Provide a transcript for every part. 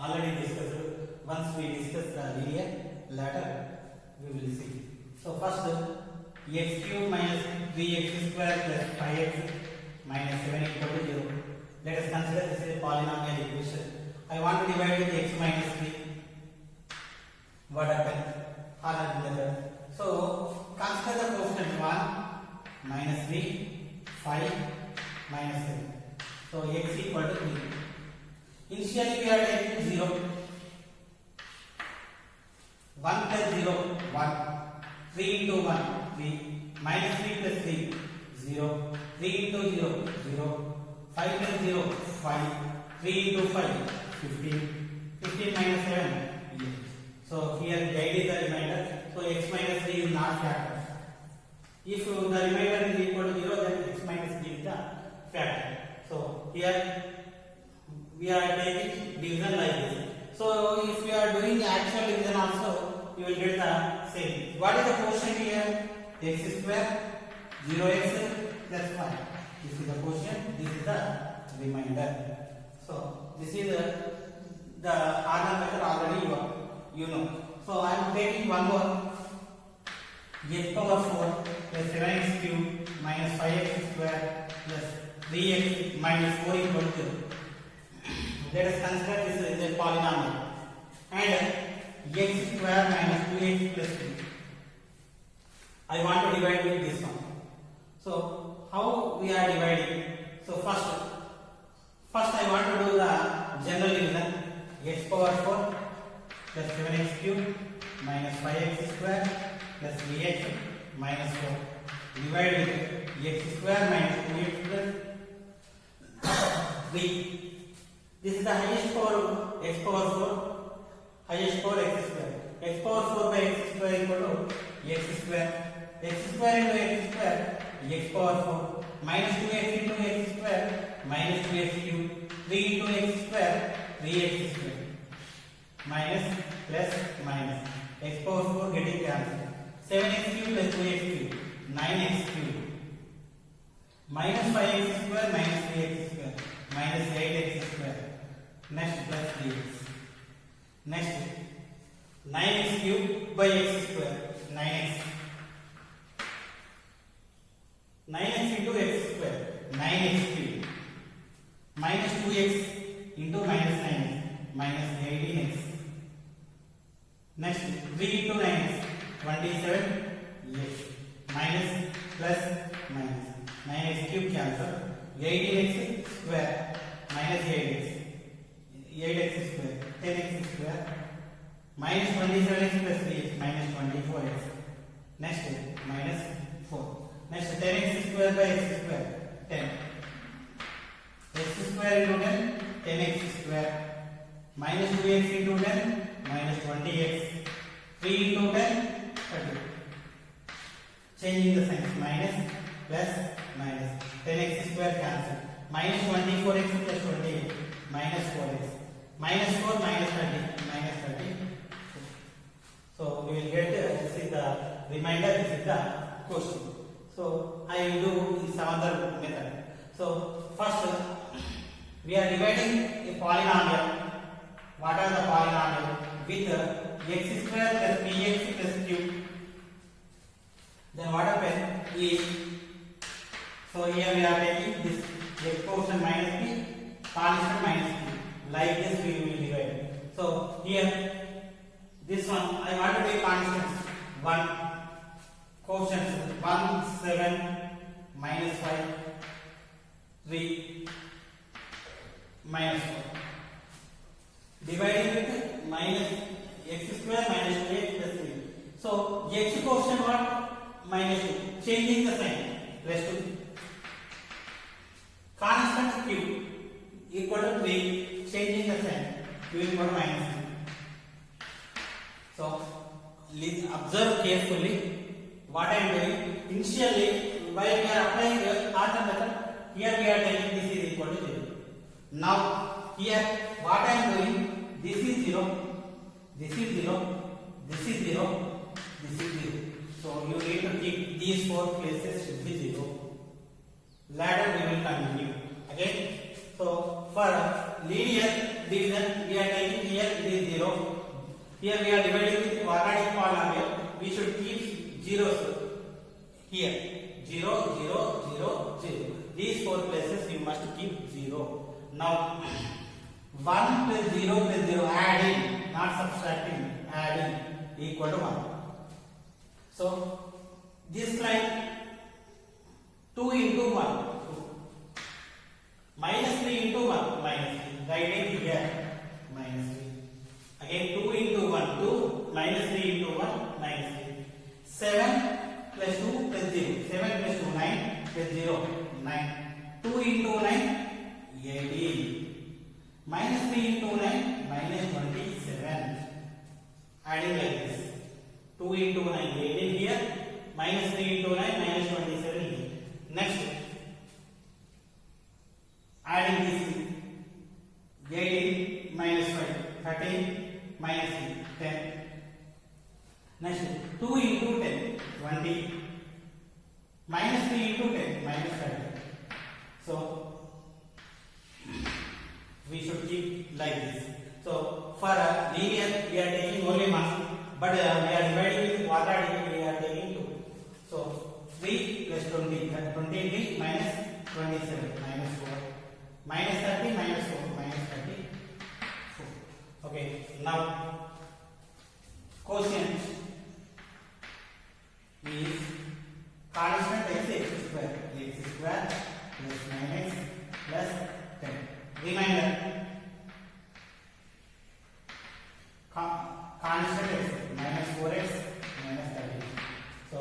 already discussed. Once we discuss the linear, later we will see. So first, x cube minus 3x square plus 5x minus 7 equal to 0. Let us consider this is a polynomial equation. I want to divide with x minus 3. What happens? Another method. So consider the quotient 1 minus 3, 5 minus 7. So x equal to 3. Initially we are taking 0. 1 plus 0, 1. 3 into 1, 3. Minus 3 plus 3, 0. 3 into 0, 0. 5 plus 0, 5. 3 into 5, 15. 15 minus 7, 8. So here the is the remainder. So x minus 3 is not factor. If the remainder is equal to 0, then x minus 3 is the factor. So here we are taking division like this. So if you are doing actual division also, you will get the same. What is the quotient here? X square 0x plus 5. This is the quotient. This is the remainder. So this is the other method already you know. So I am taking one more. X power 4 plus 7x cube minus 5x square plus 3x minus 4 equal to 0. Let us consider this is a polynomial. And x square minus 2x plus 3. I want to divide with this one. So how we are dividing? So first I want to do the general division. X power 4 plus 7x cube minus 5x square plus 3x minus 4. Divide with x square minus 2x plus 3. This is the highest power x power 4, highest power x square. X power 4 by x square equal to x square. X square into x square, x power 4 minus 2x into x square minus 2x cube. 3 into x square, 3x square minus plus minus x power 4 getting cancelled. 7x cube plus 2x cube, 9x cube minus 5x square minus 3x square minus 8x square. Next plus 3x. Next 9x cube by x square, 9x. 9x into x square, 9x cube minus 2x into minus 9x minus 18x. Next 3 into 9x, 27x minus plus minus 9x cube cancel. 18x square minus 8x, 8x square, 10x square minus 27x plus 3x minus 24x. Next minus 4. Next 10x square by x square, 10. X square into 10, 10x square minus 2x into 10 minus 20x. 3 into 10, 30. Changing the signs, minus plus minus. 10x square cancel. Minus 24x plus 28 minus 4x. Minus 4 minus 30 minus 30. So we will get this is the remainder, this is the quotient. So I will do some other method. So first we are dividing a polynomial. What are the polynomial? With x square plus px plus q. Then what happens is, so here we are taking this x quotient minus p, constant minus p. Like this we will divide. So here this one I want to take constants. 1 quotient 1, 7, minus 5, 3, minus 4. Dividing with minus x square minus 2x plus 3. So x quotient what? Minus 2. Changing the sign. Plus 2. Constant q equal to 3. Changing the sign. Q equal to minus 3. So observe carefully what I am doing. Initially, while we are applying the order method, here we are taking this is equal to 0. Now, here what I am doing, this is 0, this is 0, this is 0, this is 0. So, you need to keep these 4 places should be 0. Later we will continue. Okay. So, for linear division, we are taking here it is 0. Here we are dividing with quadratic polynomial. We should keep zeros here. 0, 0, 0, 0. These 4 places you must keep 0. Now 1 plus 0 plus 0 adding, not subtracting, adding equal to 1. So this line 2 into 1, 2. Minus 3 into 1, minus 3. Writing here, minus 3. Again 2 into 1, 2. Minus 3 into 1, minus 3. 7 plus 2 plus 0. 7 plus 2, 9 plus 0, 9. 2 into 9, 18. Minus 3 into 9, minus 27. Adding like this. 2 into 9, 18 here. Minus 3 into 9, minus 27 here. Next, adding this 18 minus 5, 13 minus 3, 10. Next, 2 into 10, 20. Minus 3 into 10, minus 30. So, we should keep like this. So, for linear, we are taking only 1, but we are dividing with quadratic, we are taking 2. So, 3 plus 20, 23 minus 27, minus 4, minus 30, minus 4, minus 34. Okay, now, quotient is constant x square plus 9x plus 10. Reminder, constant x minus 4x minus 30. So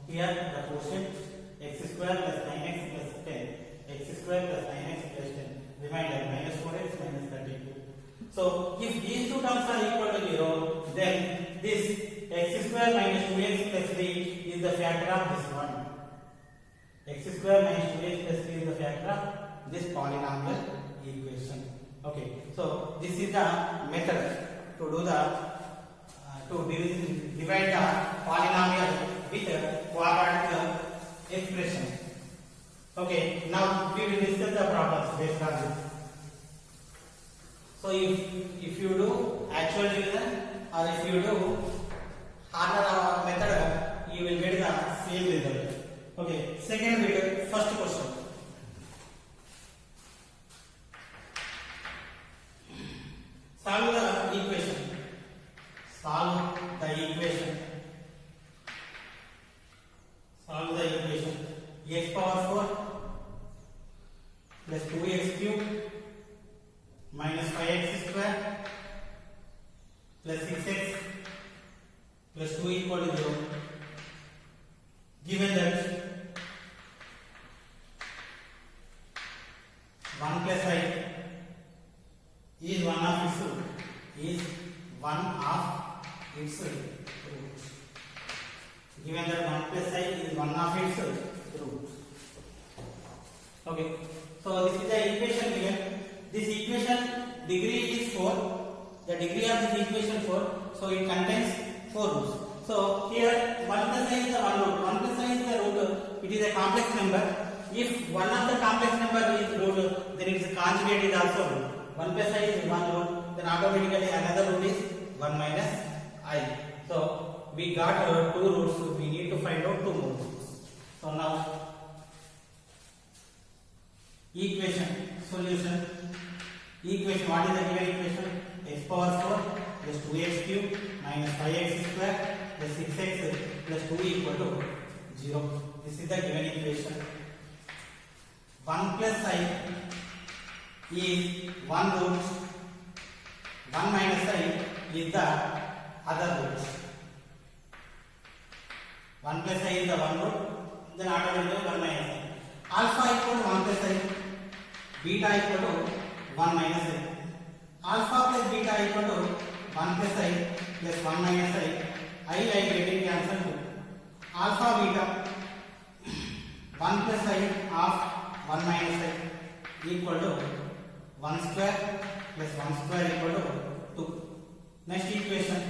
here the quotient x square plus 9x plus 10, x square plus 9x plus 10. Reminder, minus 4x minus 32. So if these two terms are equal to 0, then this x square minus 2x plus 3 is the factor of this one. X square minus 2x plus 3 is the factor of this polynomial equation. Okay, so this is the method to do the divide the polynomial with quadratic expression. Okay, now we will discuss the problems based on this. So if you do actual division or if you do harder method, you will get the same result. Okay, second video, first question. Solve the equation. Solve the equation. Solve the equation. X power 4 plus 2x cube minus 5x square plus 6x plus 2 equal to 0. Given that 1 plus I is one of its root. Is one of its root. Given that 1 plus I is one of its root. Okay. So this is the equation given. This equation degree is 4. The degree of this equation 4. So it contains 4 roots. So here 1 plus I is the one root. 1 plus I is the root. It is a complex number. If one of the complex number is root, then its conjugate is also root. 1 plus I is one root, then automatically another root is 1 minus I. So we got 2 roots, we need to find out 2 more roots. So now equation, solution. Equation, what is the given equation? X power 4 plus 2x cube minus 5x square plus 6x plus 2 equal to 0. This is the given equation. 1 plus I is one root, 1 minus I is the other root. 1 plus I is the one root, then automatically 1 minus I. Alpha equal to 1 plus I, beta equal to 1 minus I. Alpha plus beta equal to 1 plus I plus 1 minus I getting cancelled to alpha beta 1 plus I of 1 minus I equal to 1 square plus 1 square equal to 2. Next equation,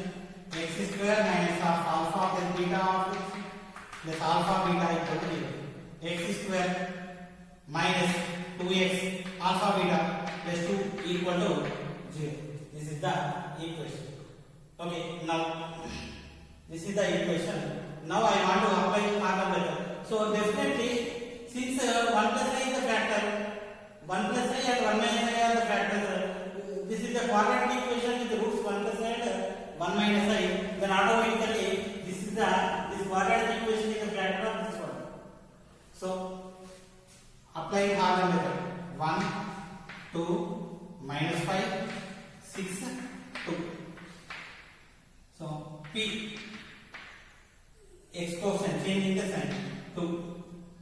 x square minus of alpha plus beta of x plus alpha beta equal to 0. X square minus 2x alpha beta plus 2 equal to 0. This is is the equation. Okay, now this is the equation. Now I want to apply order method. So definitely, since 1 plus I is the factor, 1 plus I and 1 minus I are the factors, this is the quadratic equation with roots 1 plus I and 1 minus I, then automatically this quadratic equation is the factor of this one. So applying order method, 1, 2, minus 5, 6, 2. So P expression changing the sign to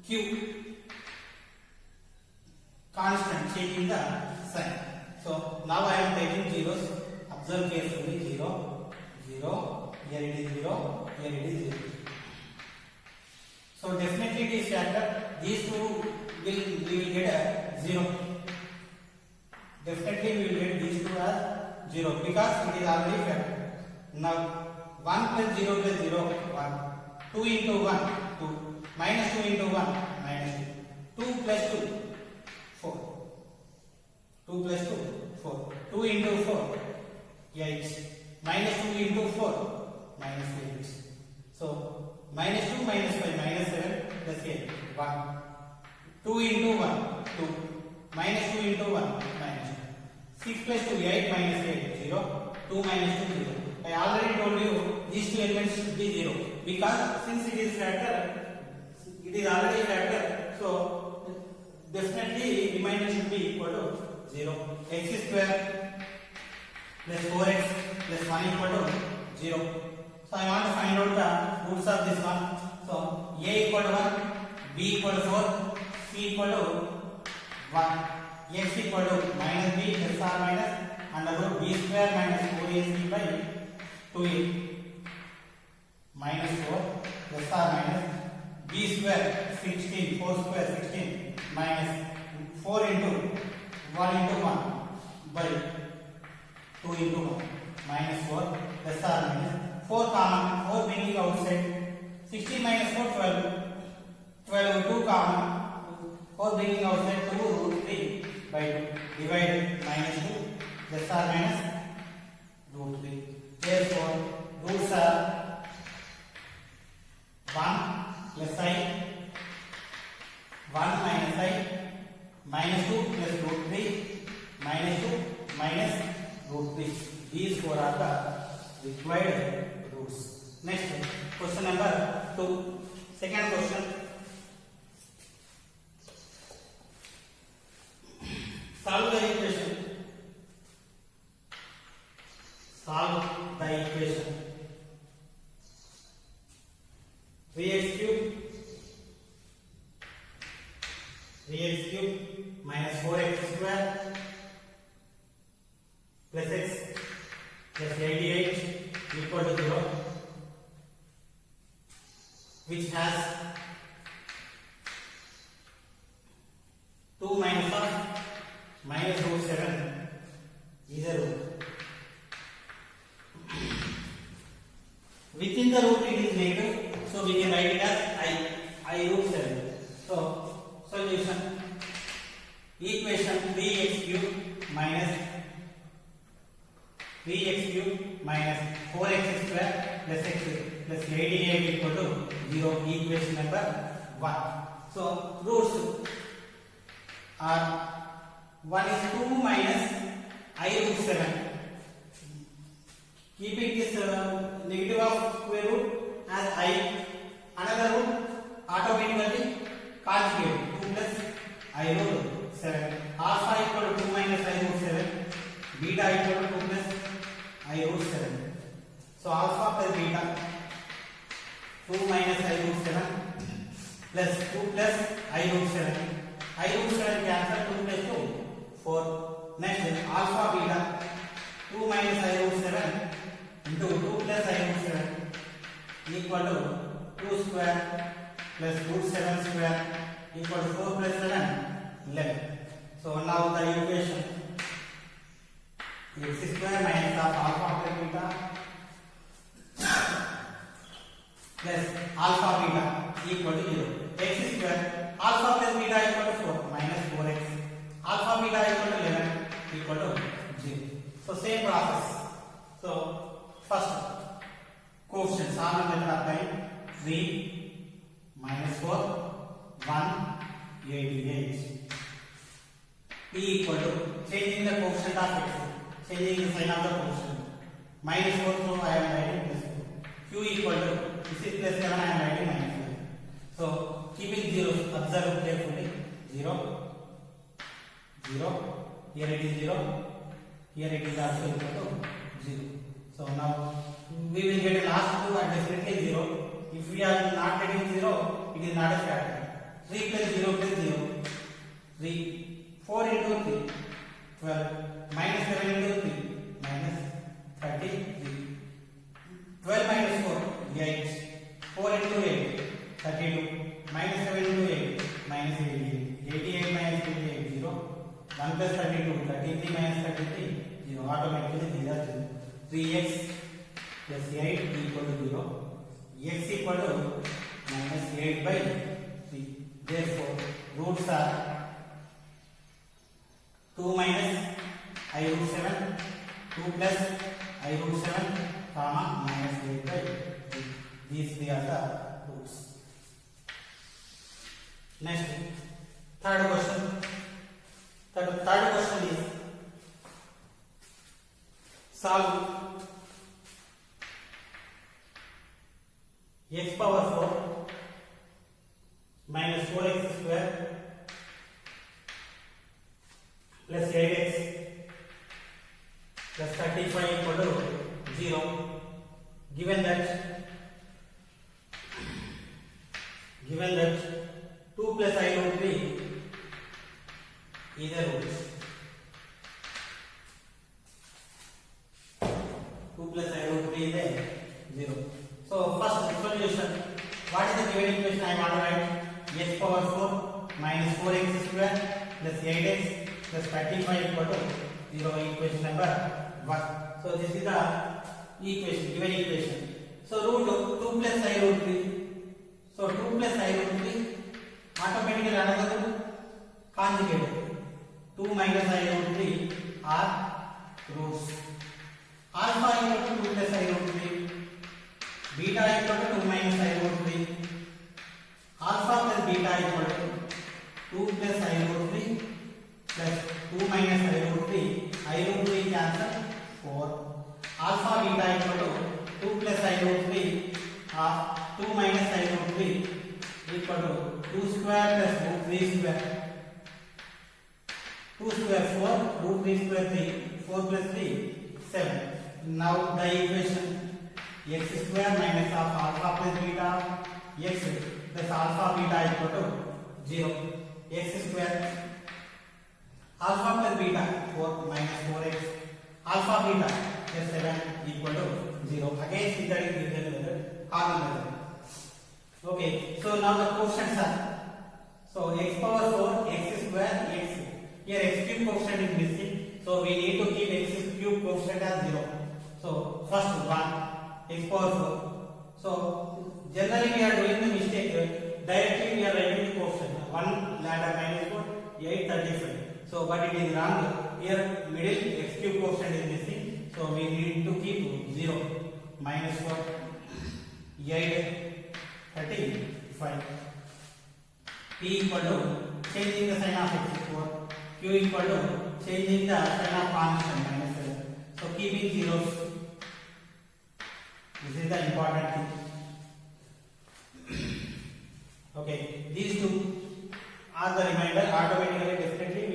Q constant changing the sign. So now I am taking zeros. Observe carefully. 0, 0. Here it is 0. Here it is 0. So definitely it is factor. These two we will get a 0. Definitely we will get these two as 0 because it is already factor. Now 1 plus 0 plus 0 1. 2 into 1 2. Minus 2 into 1 minus 2. 2 plus 2 4. 2 plus 2 4. 2 into 4 8. Minus 2 into 4 minus 8. So minus 2 minus 5 minus 7 plus 8 1. 2 into 1 2. Minus 2 into 1 minus 2. 6 plus 2 8 minus 8 0. 2 minus 2 0. I already told you these two elements should be 0 because since it is factor, it is already factor, so definitely remainder should be equal to 0. X square plus 4x plus 1 equal to 0. So I want to find out the roots of this one. So a equal to 1, b equal to 4, c equal to 1, x equal to minus b plus or minus under root b square minus 4ac by 2a minus 4 plus or minus b square 16 4 square 16 minus 4 into 1 into 1 by 2 into 1 minus 4 plus or minus 4 common 4 bringing outside 16 minus 4 12 2 common 4 bringing outside 2 root 3 by 2 divided minus 2 plus or minus root 3. Therefore roots are 1 plus I 1 minus I minus 2 plus root 3 minus 2 minus root 3. These four are the required roots. Next question number 2. Second question. Solve the equation. Solve the equation. 3x cube minus 4x square plus x plus 88 equal to 0, which has 2 minus of minus root 7 is a root. Within the root it is negative, so we can write it as I root 7. So solution, equation 3x cube minus 4x square plus x plus 88 equal to 0. Equation number 1. So roots are 1 is 2 minus I root 7. Keeping this negative of square root as I, another root automatically conjugate 2 plus I root 7. Alpha equal to 2 minus I root 7. Beta equal to 2 plus I root 7. So alpha plus beta 2 minus I root 7 plus 2 plus I root 7. I root 7 cancel 2 plus 2 4. Next alpha beta 2 minus I root 7 into 2 plus I root 7 equal to 2 square plus root 7 square equal to 4 plus 7 11. So now the equation x square minus of alpha plus beta plus alpha beta equal to 0. X square alpha plus beta equal to 4 minus 4x. Alpha beta equal to 11 equal to 0. So same process. So first quotient solve method apply 3 minus 4 188. P equal to changing the quotient of x, changing the sign of the quotient. Minus 4, so I am writing plus 4. Q equal to this is plus 7, I am writing minus 7. So keeping zeros, observe carefully. 0, 0. Here it is 0. Here it is also equal to 0. So now we will get a last two and definitely 0. If we are not getting 0, it is not a factor. 3 plus 0 plus 0. 3. 4 into 3. 12. Minus 7 into 3. Minus 33. 12 minus 4. 8. 4 into 8. 32. Minus 7 into 8. Minus 88. 88 minus 88. 0. 1 plus 32. 33 minus 33. 0. Automatically these are 0. 3x plus 8 equal to 0. X equal to minus 8 by 3. Therefore, roots are 2 minus I root 7, 2 plus I root 7, comma minus 8 by 3. These three are the roots. Next, third question. Third question is solve x power 4 minus 4x square plus 8x plus 35 equal to 0. Given that 2 plus I root 3 is a root. 2 plus I root 3 is a 0. So first solution. What is the given equation I want to write? X power 4 minus 4x square plus 8x plus 35 equal to 0. Equation number 1. So this is the equation, given equation. So root 2 plus I root 3. So 2 plus I root 3 automatically another conjugate. 2 minus I root 3 are roots. Alpha equal to 2 plus I root 3. Beta equal to 2 minus I root 3. Alpha plus beta equal to 2 plus I root 3 plus 2 minus I root 3. I root 3 cancel 4. Alpha beta equal to 2 plus I root 3 of 2 minus I root 3 equal to 2 square plus root 3 square. 2 square 4, root 3 square 3, 4 plus 3, 7. Now the equation x square minus of alpha plus beta x plus alpha beta equal to 0. X square alpha plus beta 4 minus 4x alpha beta plus 7 equal to 0. Again synthetic division method, common method. Okay, so now the quotients are, so x power 4 x square x. Here x cube quotient is missing, so we need to keep x cube quotient as 0. So first 1 x power 4. So generally we are doing the mistake. Directly we are writing the quotient 1 lambda minus 4 835. So but it is wrong. Here middle x cube quotient is missing, so we need to keep 0. Minus 4 835. P equal to changing the sign of x 4. Q equal to changing the sign of constant minus 7. So keeping zeros. This is the important thing. Okay, these two are the remainder. Automatically, definitely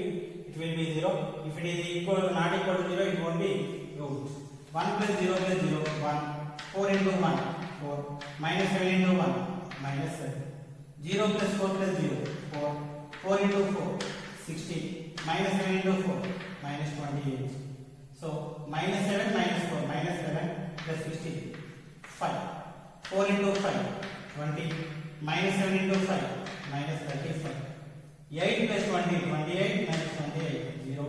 it will be 0. If it is equal not equal to 0, it won't be root. 1 plus 0 plus 0 1. 4 into 1 4. Minus 7 into 1 minus 7. 0 plus 4 plus 0 4. 4 into 4 16. Minus 7 into 4 minus 28. So minus 7 minus 4 minus 7 plus 16 5. 4 into 5 20. Minus 7 into 5 minus 35. 8 plus 20 28 minus 28 0.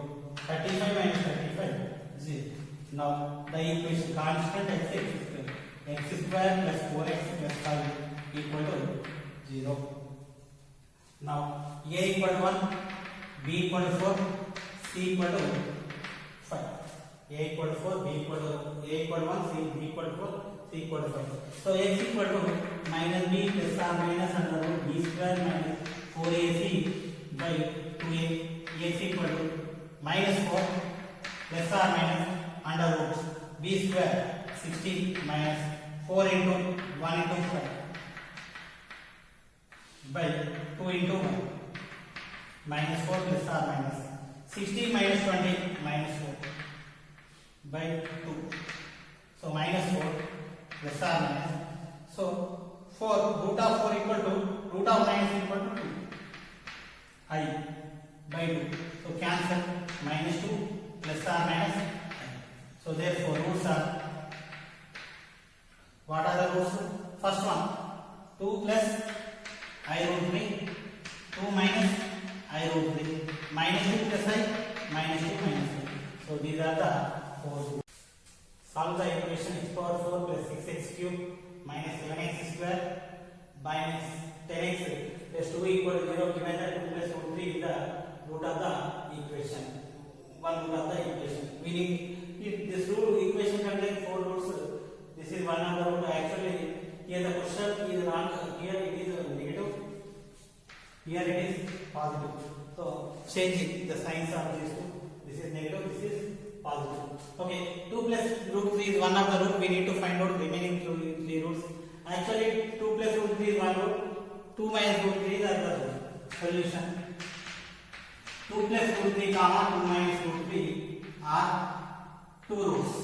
35 minus 35 0. Now the equation constant x square. X square plus 4x plus 5 equal to 0. Now a equal to 1, b equal to 4, c equal to 5. A equal to 4, B equal to A equal to 1, C B equal to 4, C equal to 5. So x equal to minus b plus or minus under root b square minus 4ac by 2a. X equal to minus 4 plus or minus under root b square 16 minus 4 into 1 into 5 by 2 into 1 minus 4 plus or minus 16 minus 20 minus 4 by 2. So minus 4 plus or minus. So 4 root of 4 equal to root of minus equal to 2 I by 2. So cancel minus 2 plus or minus I. So therefore roots are, what are the roots? First one 2 plus I root 3, 2 minus I root 3, minus 2 plus I, minus 2 minus 3. So these are the 4 roots. Solve the equation x power 4 plus 6x cube minus 11x square minus 10x plus 2 equal to 0, given that 2 plus root 3 is the root of the equation. One root of the equation. Meaning if this equation contains 4 roots, this is one of the root. Actually here the question is wrong. Here it is negative. Here it is positive. So changing the signs of these two. This is negative. This is positive. Okay. 2 plus root 3 is one of the root. We need to find out remaining 3 roots. Actually 2 plus root 3 is one root. 2 minus root 3 is another root. Solution. 2 plus root 3 comma 2 minus root 3 are 2 roots.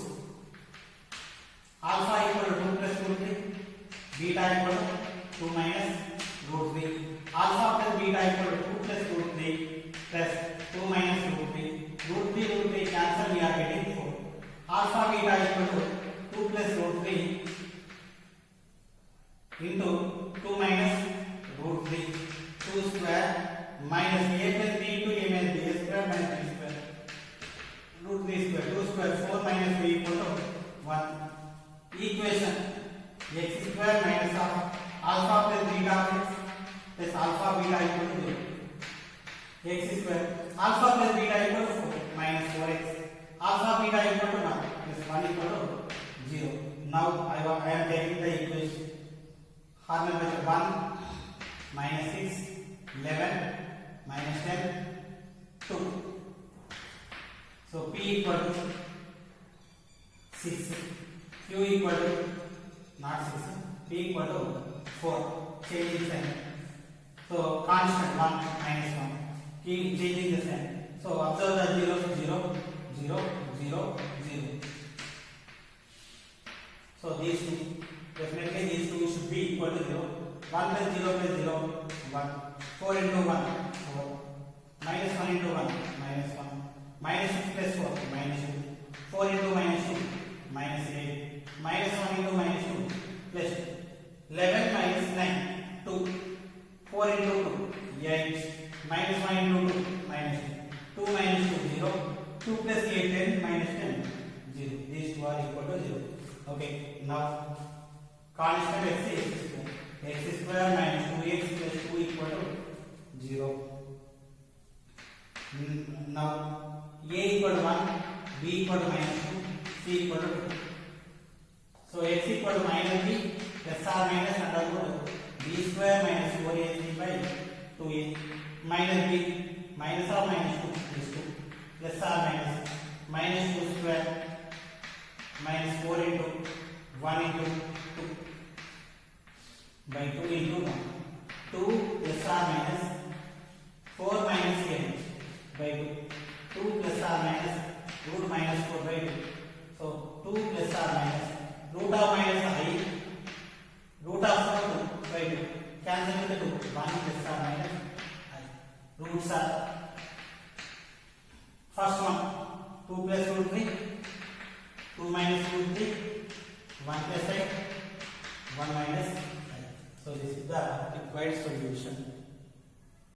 Alpha equal to 2 plus root 3, beta equal to 2 minus root 3. Alpha plus beta equal to 2 plus root 3 plus 2 minus root 3. Root 3 cancel, we are getting 4. Alpha beta equal to 2 plus root 3 into 2 minus root 3. 2 square minus a plus b into a minus b square minus b square. Root 3 square, 2 square, 4 minus b equal to 1. Equation x square minus alpha plus beta plus alpha beta equal to 0. X square alpha plus beta equal to 4 minus 4x. Alpha beta equal to 1 plus 1 equal to 0. Now I am taking the equation. Harmonic 1 minus 6 11 minus 10 2. So p equal to 6. Q equal to not 6. P equal to 4. Changing sign. So constant 1 minus 1. Keep changing the sign. So observe the 0 0 0 0 0. So these two, definitely these two should be equal to 0. 1 plus 0 plus 0 1. 4 into 1 4. Minus 1 into 1 minus 1. Minus 6 plus 4 minus 2. 4 into minus 2 minus 8. Minus 1 into minus 2 plus 11 minus 9 2. 4 into 2 8. Minus 1 into 2 minus 2. 2 minus 2 0. 2 plus 8 10 minus 10 0. These two are equal to 0. Okay. Now constant x is x square minus 2x plus 2 equal to 0. Now a equal to 1, b equal to minus 2, c equal to 2. So x equal to minus b plus or minus under root b square minus 4ac by 2a minus b minus or minus 2 is 2 plus or minus 2 square minus 4 into 1 into 2 by 2 into 1. 2 plus or minus 4 minus 8 by 2. 2 plus or minus root minus 4 by 2. So 2 plus or minus root of minus I, root of 4 by 2. Cancel with the 2. 1 plus or minus I. Roots are first one 2 plus root 3, 2 minus root 3, 1 plus I, 1 minus I. So this is the required solution.